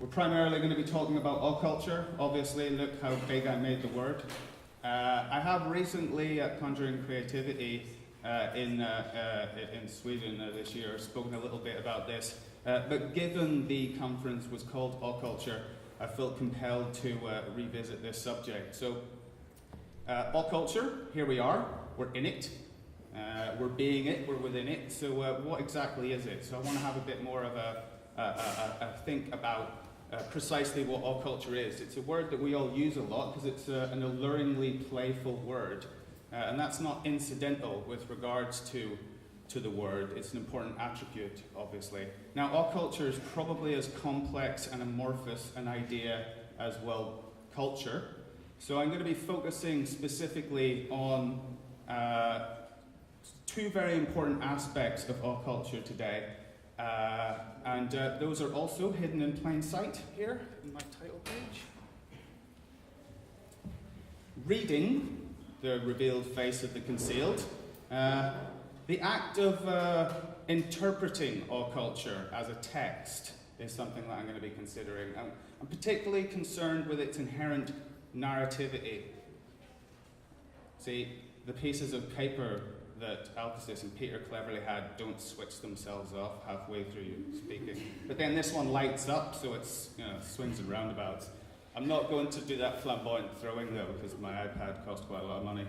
We're primarily going to be talking about occulture. Obviously, look how big I made the word. I have recently at Conjuring Creativity in Sweden this year spoken a little bit about this. But given the conference was called Occulture, I felt compelled to revisit this subject. So, occulture, here we are. We're in it. We're being it. We're within it. So, what exactly is it? So, I want to have a bit more of a think about precisely what occulture is. It's a word that we all use a lot because it's an alluringly playful word. And that's not incidental with regards to the word. It's an important attribute, obviously. Now, occulture is probably as complex and amorphous an idea as, well, culture. So I'm going to be focusing specifically on two very important aspects of occulture today. And those are also hidden in plain sight here in my title page. Reading the revealed face of the concealed. The act of interpreting occulture as a text is something that I'm going to be considering. I'm particularly concerned with its inherent narrativity. See, the pieces of paper that Alcestis and Peter cleverly had don't switch themselves off halfway through you speaking. But then this one lights up, so it's, swings and roundabouts. I'm not going to do that flamboyant throwing though, because my iPad cost quite a lot of money.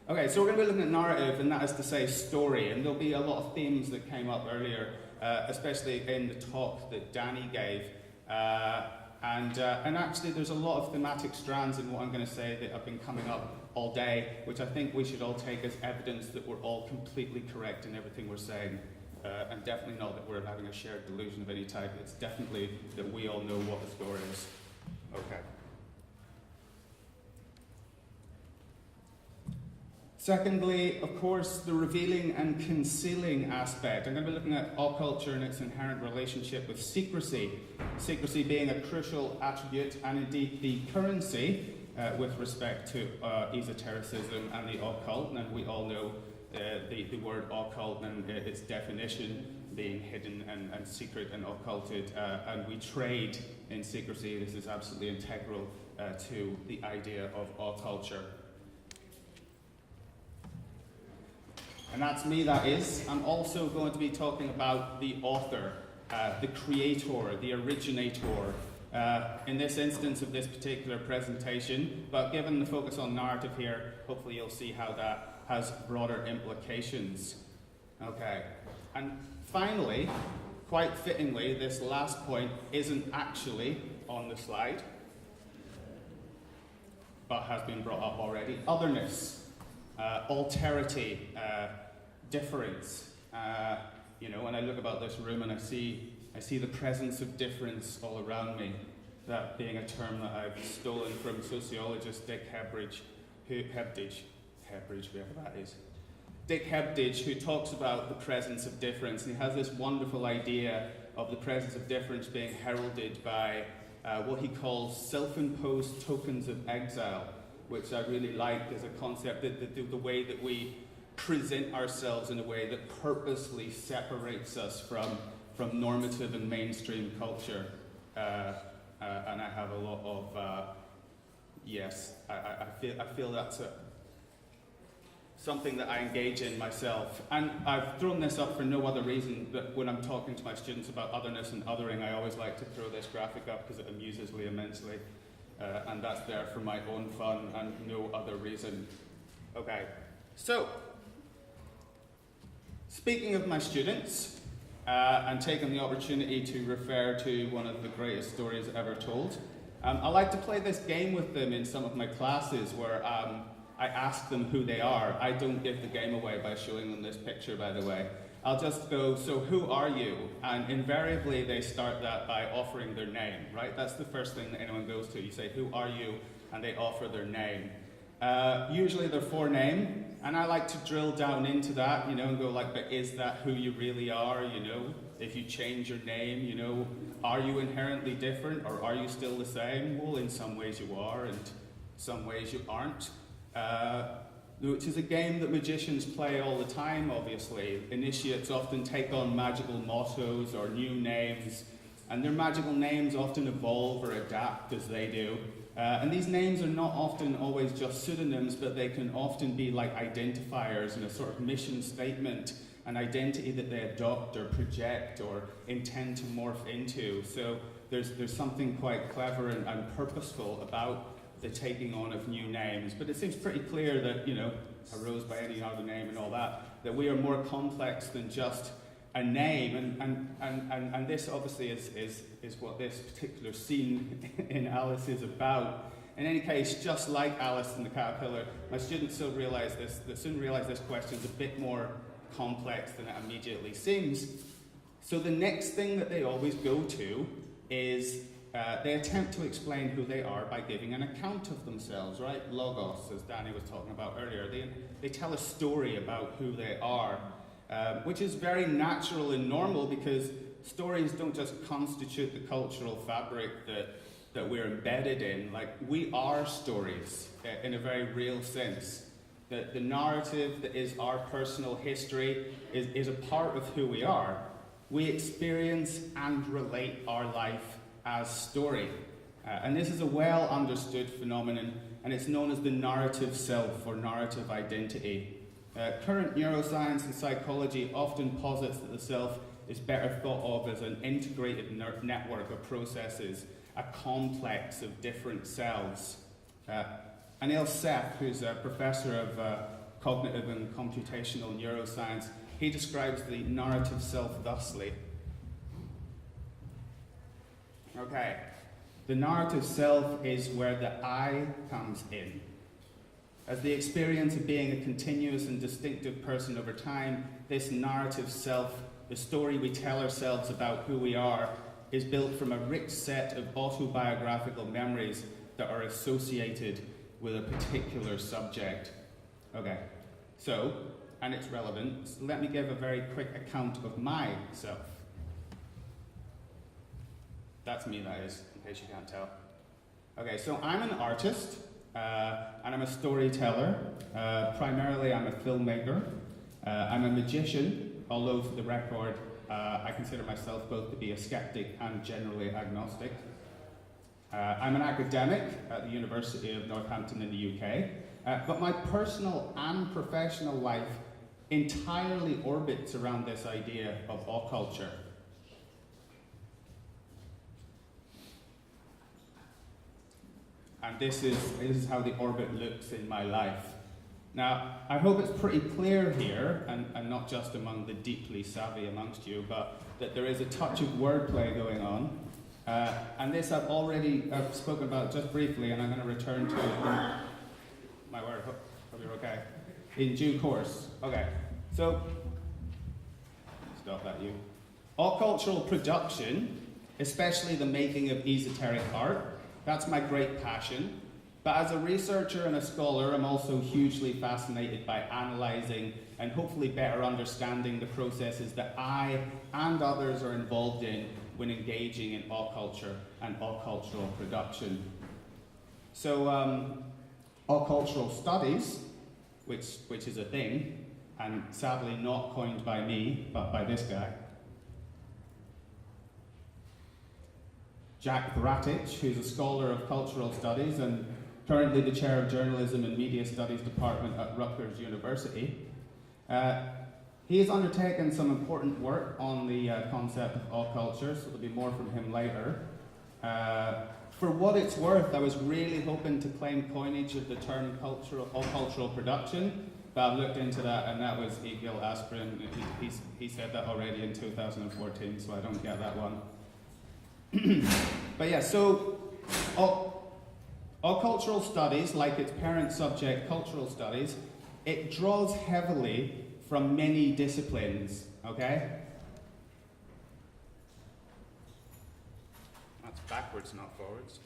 Okay, so we're going to be looking at narrative, and that is to say story, and there'll be a lot of themes that came up earlier, especially in the talk that Danny gave. And actually there's a lot of thematic strands in what I'm going to say that have been coming up all day, which I think we should all take as evidence that we're all completely correct in everything we're saying. And definitely not that we're having a shared delusion of any type. It's definitely that we all know what the story is. Okay. Secondly, of course, the revealing and concealing aspect. I'm going to be looking at occulture and its inherent relationship with secrecy. Secrecy being a crucial attribute and indeed the currency with respect to esotericism and the occult. And we all know the word occult and its definition being hidden and secret and occulted. And we trade in secrecy. This is absolutely integral to the idea of occulture. And that's me, that is. I'm also going to be talking about the author, the creator, the originator, in this instance of this particular presentation. But given the focus on narrative here, hopefully you'll see how that has broader implications. Okay. And finally, quite fittingly, this last point isn't actually on the slide, but has been brought up already. Otherness, alterity, difference. When I look about this room and I see the presence of difference all around me, that being a term that I've stolen from sociologist Dick Hebridge, whoever that is. Dick Hebridge, who talks about the presence of difference, and he has this wonderful idea of the presence of difference being heralded by what he calls self-imposed tokens of exile, which I really like as a concept, the way that we present ourselves in a way that purposely separates us from normative and mainstream culture. And I have a lot of, yes, I feel that's something that I engage in myself. And I've thrown this up for no other reason, but when I'm talking to my students about otherness and othering, I always like to throw this graphic up because it amuses me immensely. And that's there for my own fun and no other reason. Okay, so, speaking of my students, and taking the opportunity to refer to one of the greatest stories ever told, I like to play this game with them in some of my classes where I ask them who they are. I don't give the game away by showing them this picture, by the way. I'll just go, so who are you? And invariably they start that by offering their name, right? That's the first thing that anyone goes to. You say, who are you? And they offer their name. Usually their forename, and I like to drill down into that, and go like, but is that who you really are, If you change your name, are you inherently different, or are you still the same? Well, in some ways you are, and some ways you aren't. Which is a game that magicians play all the time, obviously. Initiates often take on magical mottos or new names, and their magical names often evolve or adapt as they do. And these names are not often always just pseudonyms, but they can often be like identifiers and a sort of mission statement, an identity that they adopt or project or intend to morph into. So there's something quite clever and purposeful about the taking on of new names. But it seems pretty clear that, you know, arose by any other name and all that, that we are more complex than just a name, and this obviously is what this particular scene in Alice is about. In any case, just like Alice and the Caterpillar, my students soon realize this question is a bit more complex than it immediately seems. So the next thing that they always go to is they attempt to explain who they are by giving an account of themselves, right? Logos, as Danny was talking about earlier. They tell a story about who they are. Which is very natural and normal, because stories don't just constitute the cultural fabric that we're embedded in. Like, we are stories in a very real sense. The narrative that is our personal history is a part of who we are. We experience and relate our life as story. And this is a well understood phenomenon, and it's known as the narrative self or narrative identity. Current neuroscience and psychology often posits that the self is better thought of as an integrated network of processes, a complex of different selves. Anil Seth, who's a professor of cognitive and computational neuroscience, he describes the narrative self thusly. Okay, the narrative self is where the I comes in. As the experience of being a continuous and distinctive person over time, this narrative self, the story we tell ourselves about who we are, is built from a rich set of autobiographical memories that are associated with a particular subject. Okay, so, and it's relevant, so let me give a very quick account of myself. That's me, that is, in case you can't tell. Okay, so I'm an artist. And I'm a storyteller. Primarily, I'm a filmmaker. I'm a magician, although for the record, I consider myself both to be a skeptic and generally agnostic. I'm an academic at the University of Northampton in the UK, but my personal and professional life entirely orbits around this idea of occulture. And this is how the orbit looks in my life. Now, I hope it's pretty clear here, and not just among the deeply savvy amongst you, but that there is a touch of wordplay going on. And this I've spoken about just briefly, and I'm going to return to my word, hope you're okay, in due course. Okay, so, stop that, you. Occultural production, especially the making of esoteric art, that's my great passion. But as a researcher and a scholar, I'm also hugely fascinated by analysing and hopefully better understanding the processes that I and others are involved in when engaging in occulture and occultural production. So, occultural studies, which is a thing, and sadly not coined by me, but by this guy, Jack Bratich, who's a scholar of cultural studies and currently the chair of journalism and media studies department at Rutgers University. He has undertaken some important work on the concept of occulture, so there'll be more from him later. For what it's worth, I was really hoping to claim coinage of the term occultural production, but I've looked into that, and that was Egil Asprin. He said that already in 2014, so I don't get that one. But yeah, so occultural studies, like its parent subject, cultural studies, it draws heavily from many disciplines, okay? That's backwards, not forwards.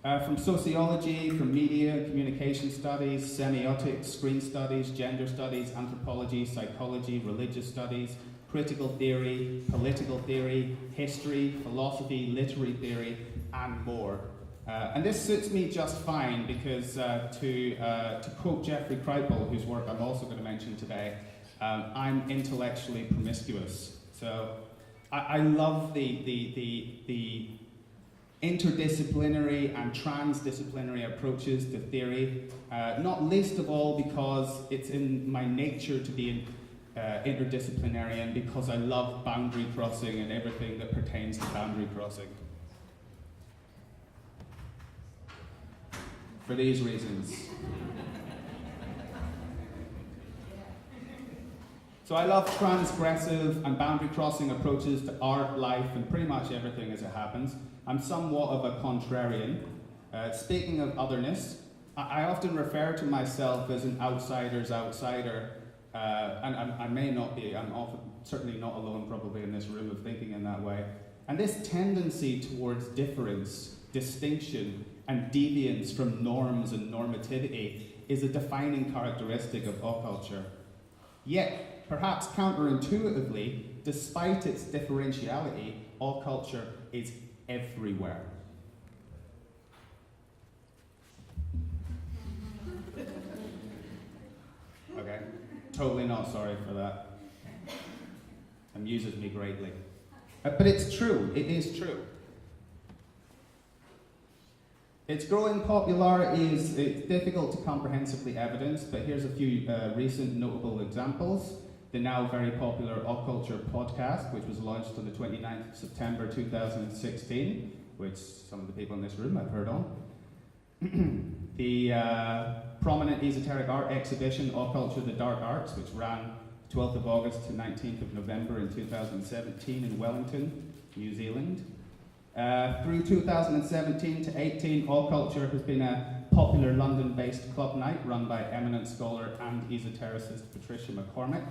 From sociology, from media, communication studies, semiotics, screen studies, gender studies, anthropology, psychology, religious studies, critical theory, political theory, history, philosophy, literary theory, and more. And this suits me just fine because, to quote Jeffrey Kripal, whose work I'm also going to mention today, I'm intellectually promiscuous. So I love the interdisciplinary and transdisciplinary approaches to theory, not least of all because it's in my nature to be interdisciplinary and because I love boundary crossing and everything that pertains to boundary crossing. For these reasons. So I love transgressive and boundary crossing approaches to art, life, and pretty much everything as it happens. I'm somewhat of a contrarian. Speaking of otherness, I often refer to myself as an outsider's outsider, and I may not be, I'm certainly not alone probably in this room of thinking in that way. And this tendency towards difference, distinction, and deviance from norms and normativity is a defining characteristic of occulture. Yet, perhaps counterintuitively, despite its differentiality, occulture is everywhere. Okay, totally not sorry for that. Amuses me greatly. But it's true, it is true. Its growing popularity is difficult to comprehensively evidence, but here's a few recent notable examples. The now very popular Occulture podcast, which was launched on the 29th of September 2016, which some of the people in this room have heard on. The prominent esoteric art exhibition, Occulture the Dark Arts, which ran 12th of August to 19th of November in 2017 in Wellington, New Zealand. Through 2017 to 18, Occulture has been a popular London-based club night run by eminent scholar and esotericist Patricia McCormick.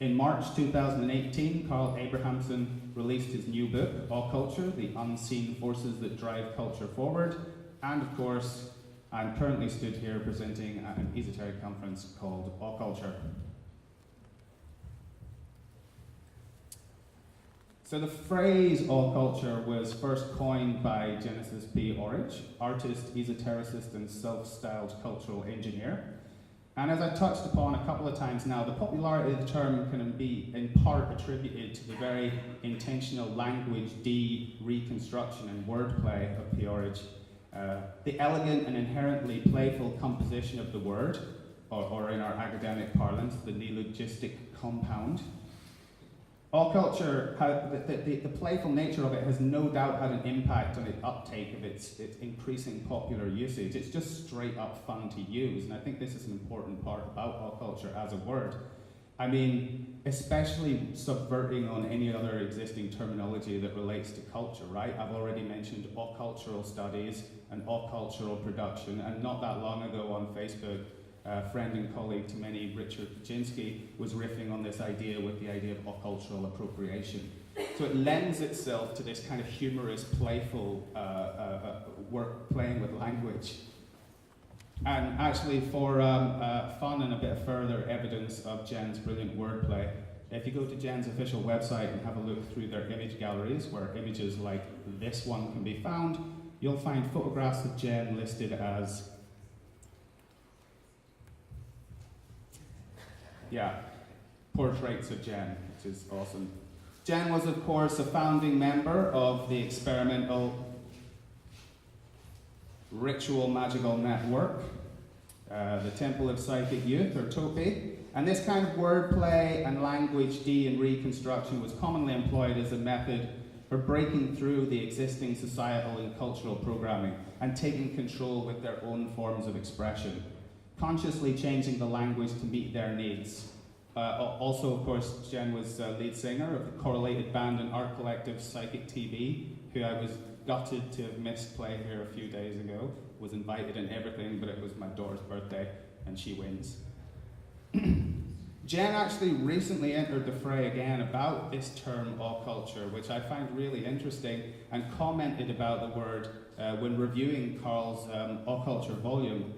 In March 2018, Carl Abrahamson released his new book, Occulture, The Unseen Forces That Drive Culture Forward. And of course, I'm currently stood here presenting at an esoteric conference called Occulture. So the phrase occulture was first coined by Genesis P. Orridge, artist, esotericist, and self-styled cultural engineer. And as I touched upon a couple of times now, the popularity of the term can be in part attributed to the very intentional language reconstruction and wordplay of P. Orridge. The elegant and inherently playful composition of the word, or in our academic parlance, the neologistic compound. Occulture, the playful nature of it has no doubt had an impact on the uptake of its increasing popular usage. It's just straight up fun to use, and I think this is an important part about occulture as a word. I mean, especially subverting on any other existing terminology that relates to culture, right? I've already mentioned occultural studies and occultural production, and not that long ago on Facebook, friend and colleague to many, Richard Kaczynski, was riffing on this idea with the idea of occultural appropriation. So it lends itself to this kind of humorous, playful work playing with language. And actually for fun and a bit of further evidence of Jen's brilliant wordplay, if you go to Jen's official website and have a look through their image galleries, where images like this one can be found, you'll find photographs of Jen listed as portraits of Jen, which is awesome. Jen was, of course, a founding member of the experimental ritual magical network, the Temple of Psychic Youth, or TOPY. And this kind of wordplay and language and reconstruction was commonly employed as a method for breaking through the existing societal and cultural programming and taking control with their own forms of expression, consciously changing the language to meet their needs. Also, of course, Jen was lead singer of the correlated band and art collective Psychic TV, who I was gutted to have missed play here a few days ago. Was invited and everything, but it was my daughter's birthday, and she wins. Jen actually recently entered the fray again about this term occulture, which I find really interesting, and commented about the word when reviewing Carl's Occulture volume.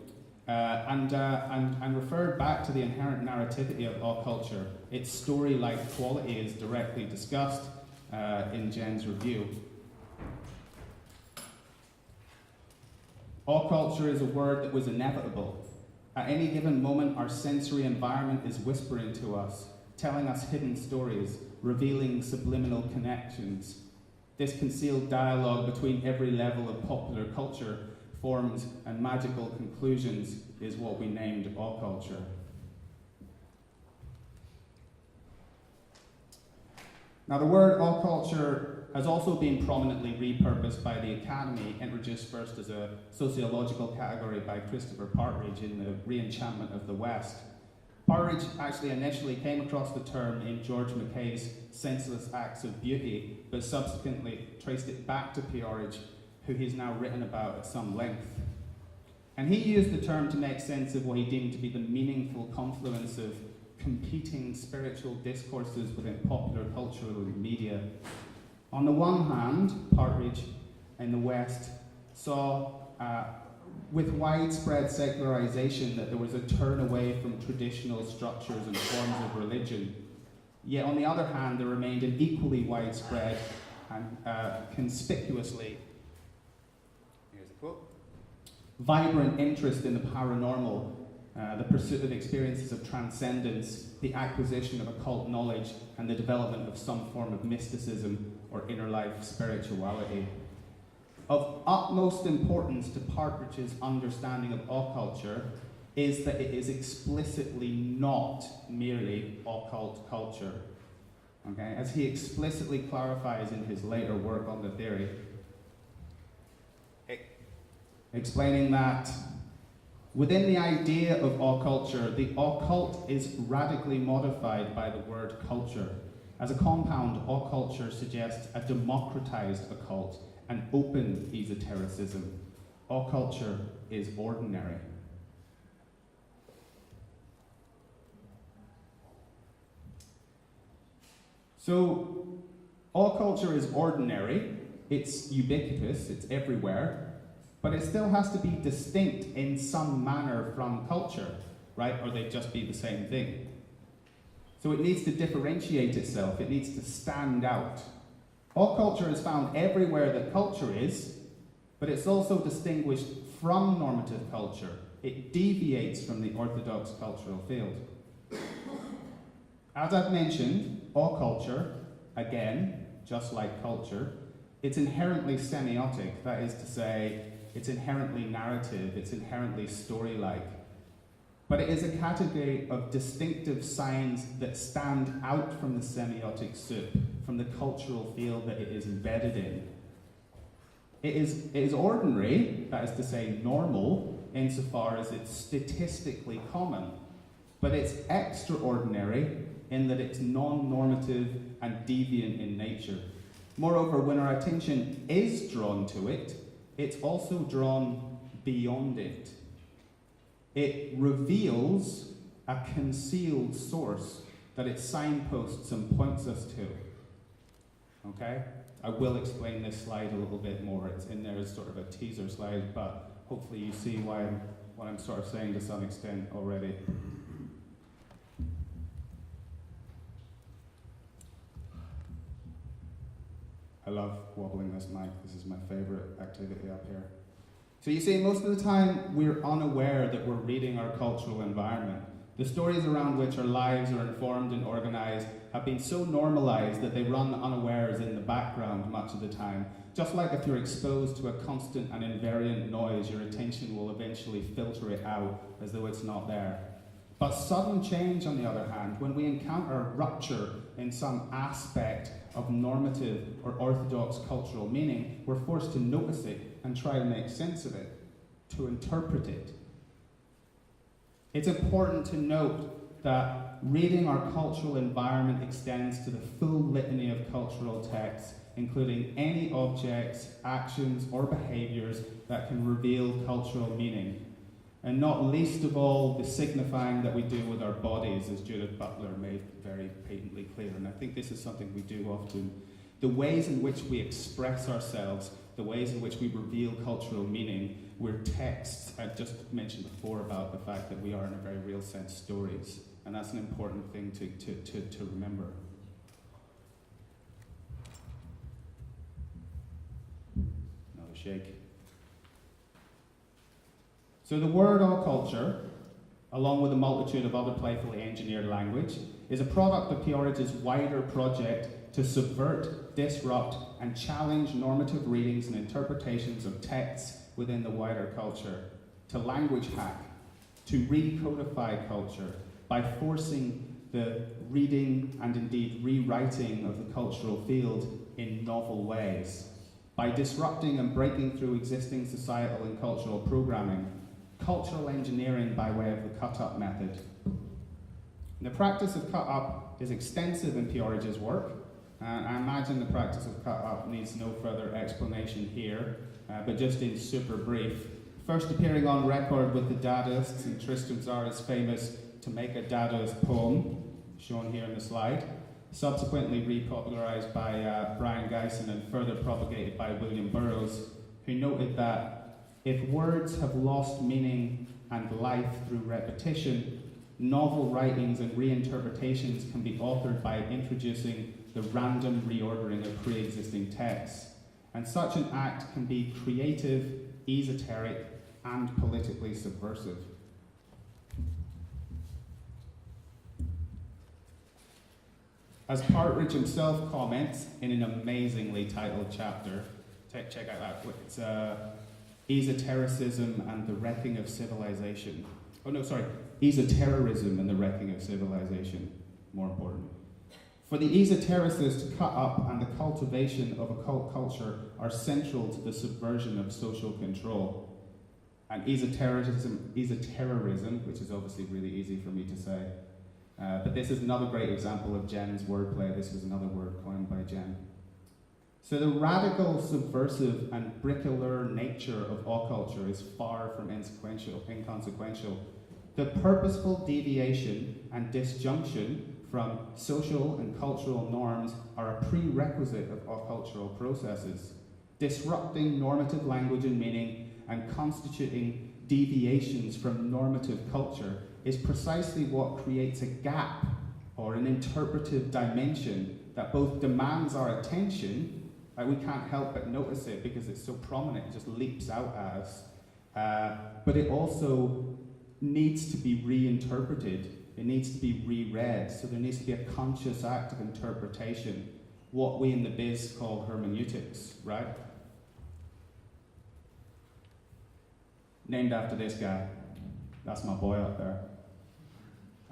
And referred back to the inherent narrativity of occulture. Its story-like quality is directly discussed in Jen's review. Occulture is a word that was inevitable. At any given moment, our sensory environment is whispering to us, telling us hidden stories, revealing subliminal connections. This concealed dialogue between every level of popular culture, forms, and magical conclusions is what we named occulture. Now, the word occulture has also been prominently repurposed by the Academy, introduced first as a sociological category by Christopher Partridge in The Re-Enchantment of the West. Partridge actually initially came across the term in George Mackay's Senseless Acts of Beauty, but subsequently traced it back to Peorage, who he's now written about at some length. And he used the term to make sense of what he deemed to be the meaningful confluence of competing spiritual discourses within popular cultural media. On the one hand, Partridge in the West saw with widespread secularization that there was a turn away from traditional structures and forms of religion. Yet on the other hand, there remained an equally widespread and conspicuously, here's a quote, vibrant interest in the paranormal, the pursuit of experiences of transcendence, the acquisition of occult knowledge, and the development of some form of mysticism or inner life spirituality. Of utmost importance to Partridge's understanding of occulture is that it is explicitly not merely occult culture. Okay? As he explicitly clarifies in his later work on the theory, explaining that within the idea of occulture, the occult is radically modified by the word culture. As a compound, occulture suggests a democratized occult, an open esotericism. Occulture is ordinary. So, occulture is ordinary, it's ubiquitous, it's everywhere, but it still has to be distinct in some manner from culture, right? Or they'd just be the same thing. So it needs to differentiate itself, it needs to stand out. Occulture is found everywhere that culture is, but it's also distinguished from normative culture. It deviates from the orthodox cultural field. As I've mentioned, occulture, again, just like culture, it's inherently semiotic, that is to say, it's inherently narrative, it's inherently story-like. But it is a category of distinctive signs that stand out from the semiotic soup, from the cultural field that it is embedded in. It is ordinary, that is to say normal, insofar as it's statistically common, but it's extraordinary in that it's non-normative and deviant in nature. Moreover, when our attention is drawn to it, it's also drawn beyond it. It reveals a concealed source that it signposts and points us to. Okay? I will explain this slide a little bit more. It's in there as sort of a teaser slide, but hopefully you see what I'm sort of saying to some extent already. I love wobbling this mic. This is my favorite activity up here. So you see, most of the time we're unaware that we're reading our cultural environment. The stories around which our lives are informed and organized have been so normalized that they run unawares in the background much of the time. Just like if you're exposed to a constant and invariant noise, your attention will eventually filter it out as though it's not there. But sudden change, on the other hand, when we encounter a rupture in some aspect of normative or orthodox cultural meaning, we're forced to notice it and try to make sense of it, to interpret it. It's important to note that reading our cultural environment extends to the full litany of cultural texts, including any objects, actions, or behaviors that can reveal cultural meaning. And not least of all, the signifying that we do with our bodies, as Judith Butler made very patently clear. And I think this is something we do often. The ways in which we express ourselves, the ways in which we reveal cultural meaning, we're texts. I just mentioned before about the fact that we are, in a very real sense, stories. And that's an important thing to remember. Another shake. So the word occulture along with a multitude of other playfully engineered language, is a product of Peorage's wider project to subvert, disrupt, and challenge normative readings and interpretations of texts within the wider culture, to language hack, to recodify culture by forcing the reading and indeed rewriting of the cultural field in novel ways, by disrupting and breaking through existing societal and cultural programming, cultural engineering by way of the cut-up method. The practice of cut-up is extensive in Peorage's work, and I imagine the practice of cut-up needs no further explanation here, but just in super brief. First appearing on record with the Dadaists, and Tristram Zara's famous To Make a Dadaist poem, shown here in the slide, subsequently repopularized by Brian Geisen and further propagated by William Burroughs, who noted that if words have lost meaning and life through repetition, novel writings and reinterpretations can be authored by introducing the random reordering of pre-existing texts. And such an act can be creative, esoteric, and politically subversive. As Partridge himself comments in an amazingly titled chapter, check out that, it's Esotericism and the Wrecking of Civilization. Oh no, sorry, Esotericism and the Wrecking of Civilization, more important. For the esotericist, cut-up and the cultivation of occult culture are central to the subversion of social control. And esotericism, which is obviously really easy for me to say, but this is another great example of Jen's wordplay. This was another word coined by Jen. So the radical, subversive, and bricoleur nature of occulture is far from inconsequential. The purposeful deviation and disjunction from social and cultural norms are a prerequisite of occultural processes. Disrupting normative language and meaning and constituting deviations from normative culture is precisely what creates a gap or an interpretive dimension that both demands our attention, we can't help but notice it because it's so prominent, it just leaps out at us, but it also needs to be reinterpreted, it needs to be reread, so there needs to be a conscious act of interpretation, what we in the biz call hermeneutics, right? Named after this guy. That's my boy up there.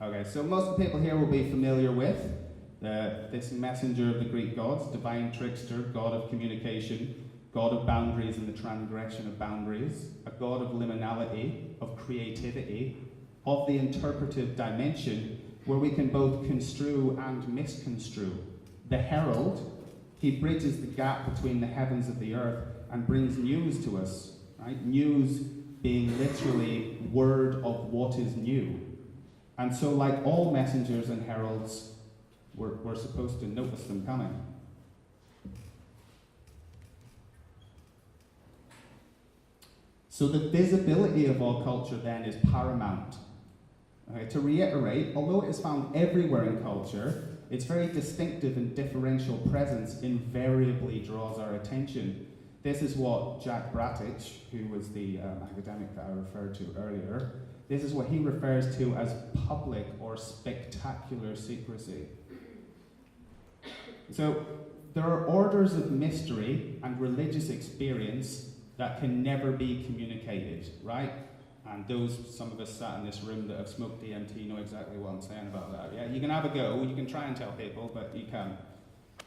Okay, so most of the people here will be familiar with this messenger of the Greek gods, divine trickster, god of communication, god of boundaries and the transgression of boundaries, a god of liminality, of creativity, of the interpretive dimension, where we can both construe and misconstrue. The herald, he bridges the gap between the heavens and the earth and brings news to us, right? News being literally word of what is new. And so, like all messengers and heralds, we're supposed to notice them coming. So the visibility of all culture then is paramount. Okay, to reiterate, although it is found everywhere in culture, its very distinctive and differential presence invariably draws our attention. This is what Jack Bratich, who was the academic that I referred to earlier, this is what he refers to as public or spectacular secrecy. So there are orders of mystery and religious experience that can never be communicated, right? And some of us sat in this room that have smoked DMT know exactly what I'm saying about that. Yeah, you can have a go, you can try and tell people, but you can't.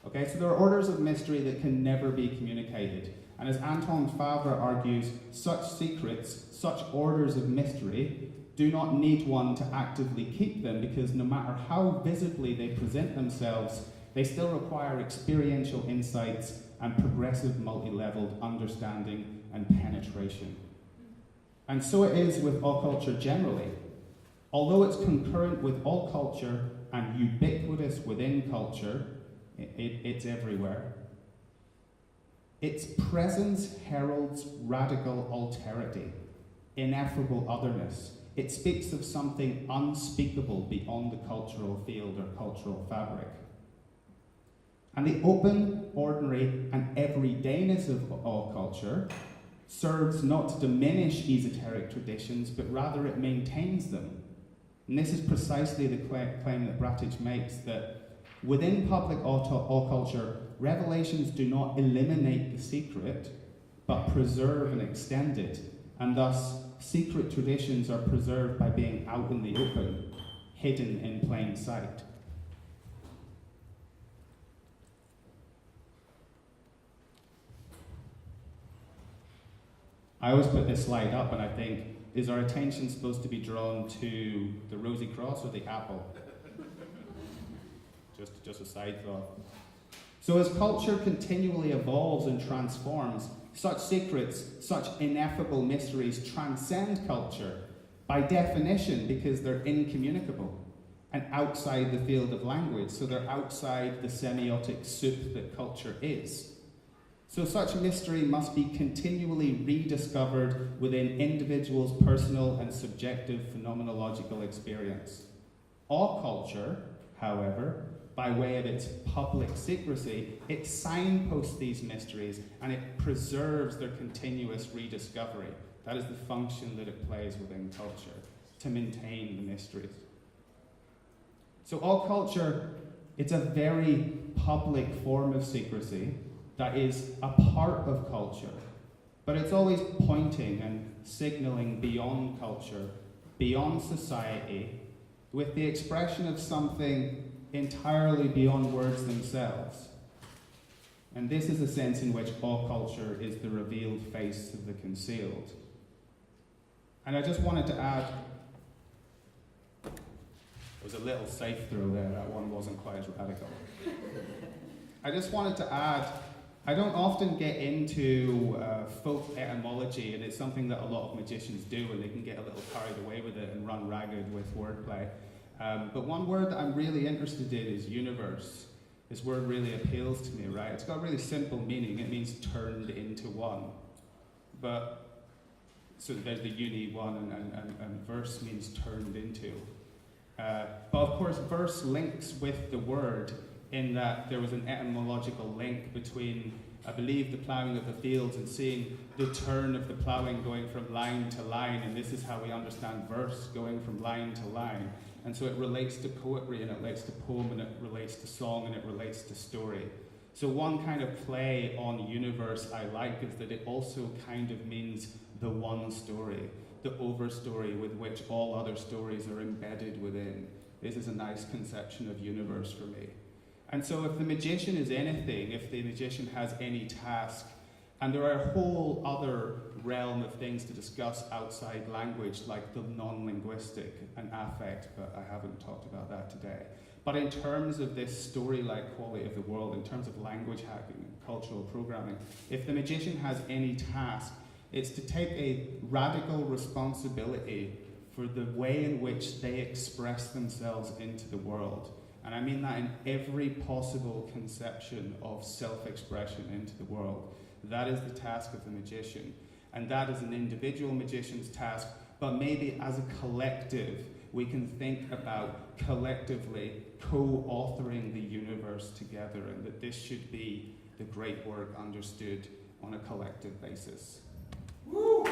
Okay, so there are orders of mystery that can never be communicated. And as Anton Favre argues, such secrets, such orders of mystery, do not need one to actively keep them, because no matter how visibly they present themselves, they still require experiential insights and progressive multi-leveled understanding and penetration. And so it is with occulture generally. Although it's concurrent with all culture and ubiquitous within culture, it's everywhere. Its presence heralds radical alterity, ineffable otherness. It speaks of something unspeakable beyond the cultural field or cultural fabric. And the open, ordinary, and everydayness of all culture serves not to diminish esoteric traditions, but rather it maintains them. And this is precisely the claim that Roczeń makes, that within public occulture, revelations do not eliminate the secret, but preserve and extend it, and thus secret traditions are preserved by being out in the open, hidden in plain sight. I always put this slide up and I think, is our attention supposed to be drawn to the rosy cross or the apple? Just a side thought. So as culture continually evolves and transforms, such secrets, such ineffable mysteries transcend culture by definition because they're incommunicable and outside the field of language, so they're outside the semiotic soup that culture is. So such mystery must be continually rediscovered within individuals' personal and subjective phenomenological experience. Occulture, however, by way of its public secrecy, it signposts these mysteries and it preserves their continuous rediscovery. That is the function that it plays within culture, to maintain the mysteries. So occulture, it's a very public form of secrecy that is a part of culture, but it's always pointing and signaling beyond culture, beyond society, with the expression of something entirely beyond words themselves. And this is the sense in which occulture is the revealed face of the concealed. And I just wanted to add, there was a little safe throw there, that one wasn't quite as radical. I just wanted to add, I don't often get into folk etymology, and it's something that a lot of magicians do, and they can get a little carried away with it and run ragged with wordplay. But one word that I'm really interested in is universe. This word really appeals to me, right? It's got a really simple meaning. It means turned into one. But, so there's the uni one, and verse means turned into. But of course, verse links with the word, in that there was an etymological link between, I believe, the ploughing of the fields and seeing the turn of the ploughing going from line to line, and this is how we understand verse, going from line to line. And so it relates to poetry, and it relates to poem, and it relates to song, and it relates to story. So one kind of play on universe I like is that it also kind of means the one story, the overstory with which all other stories are embedded within. This is a nice conception of universe for me. And so if the magician is anything, if the magician has any task, and there are a whole other realm of things to discuss outside language, like the non-linguistic and affect, but I haven't talked about that today. But in terms of this story-like quality of the world, in terms of language hacking and cultural programming, if the magician has any task, it's to take a radical responsibility for the way in which they express themselves into the world. And I mean that in every possible conception of self-expression into the world. That is the task of the magician. And that is an individual magician's task, but maybe as a collective, we can think about collectively co-authoring the universe together, and that this should be the great work understood on a collective basis. Woo!